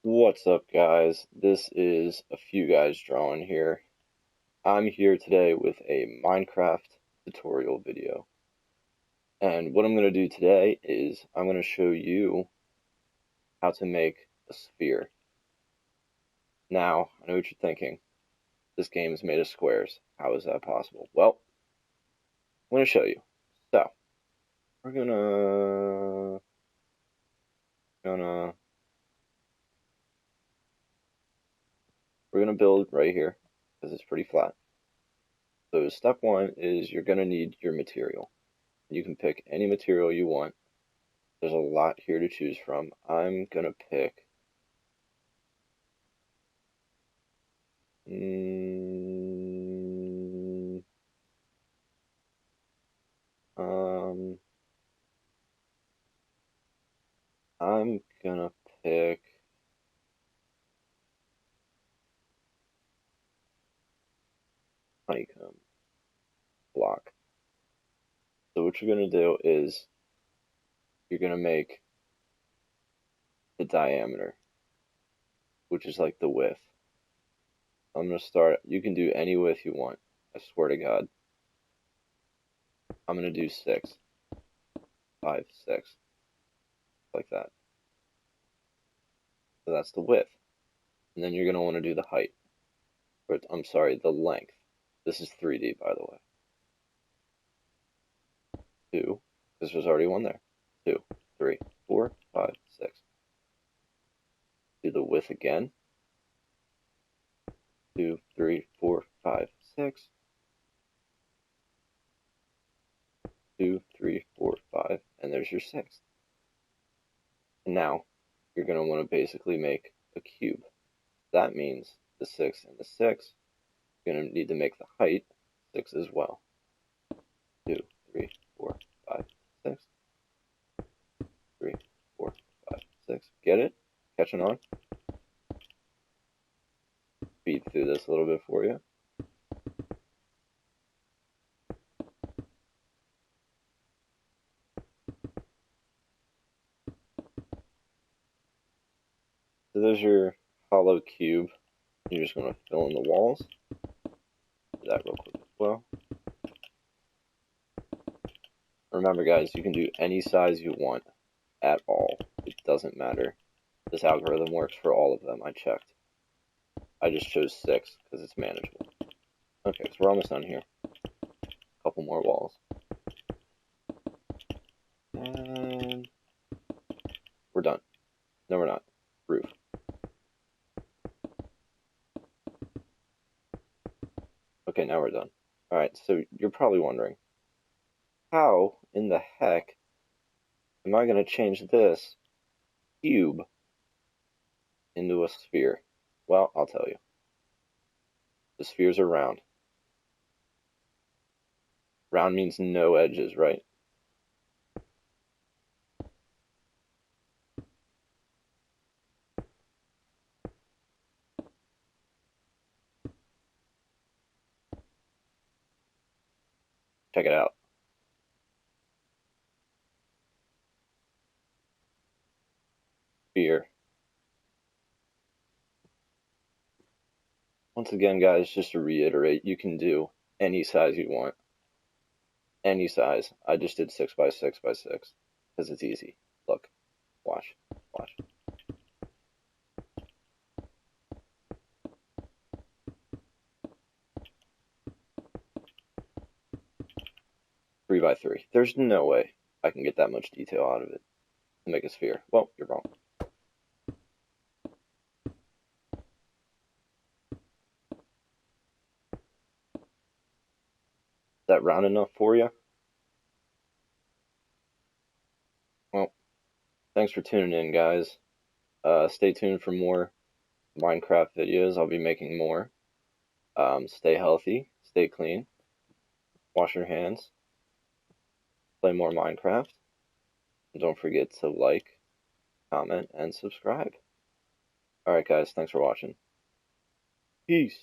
What's up, guys? This is a few guys drawing here. I'm here today with a Minecraft tutorial video. And what I'm going to do today is I'm going to show you how to make a sphere. Now, I know what you're thinking. This game is made of squares. How is that possible? Well, I'm going to show you. So, we're gonna build right here because it's pretty flat. So step one is you're gonna need your material. You can pick any material you want. There's a lot here to choose from. I'm gonna pick I'm gonna pick honeycomb block. So what you're gonna do is you're gonna make the diameter, which is like the width. I'm gonna start, you can do any width you want. I swear to God. I'm gonna do 6, 5, 6, like that. So that's the width. And then you're gonna want to do the height. But I'm sorry, the length. This is 3D, by the way. 2, because there's already one there. 2, 3, 4, 5, 6. Do the width again. 2, 3, 4, 5, 6. 2, 3, 4, 5, and there's your 6th. And now you're going to want to basically make a cube. That means the 6 and the 6. You're going to need to make the height 6 as well. 2, 3, 4, 5, 6. 3, 4, 5, 6. Get it? Catching on? Speed through this a little bit for you. So there's your hollow cube. You're just going to fill in the walls. Do that real quick as well. Remember, guys, you can do any size you want at all. It doesn't matter. This algorithm works for all of them. I checked. I just chose 6 because it's manageable. Okay, so we're almost done here. A couple more walls. And we're done. No, we're not. Roof. Okay, now we're done. Alright, so you're probably wondering, how in the heck am I going to change this cube into a sphere? Well, I'll tell you. The spheres are round. Round means no edges, right? Check it out. Sphere. Once again, guys, just to reiterate, you can do any size you want. Any size. I just did 6 by 6 by 6 because it's easy. Look. Watch. Watch. Three by 3. There's no way I can get that much detail out of it to make a sphere. Well, you're wrong. Is that round enough for you? Well, thanks for tuning in, guys. Stay tuned for more Minecraft videos. I'll be making more. Stay healthy, stay clean, wash your hands, play more Minecraft, and don't forget to like, comment, and subscribe. Alright, guys, thanks for watching. Peace.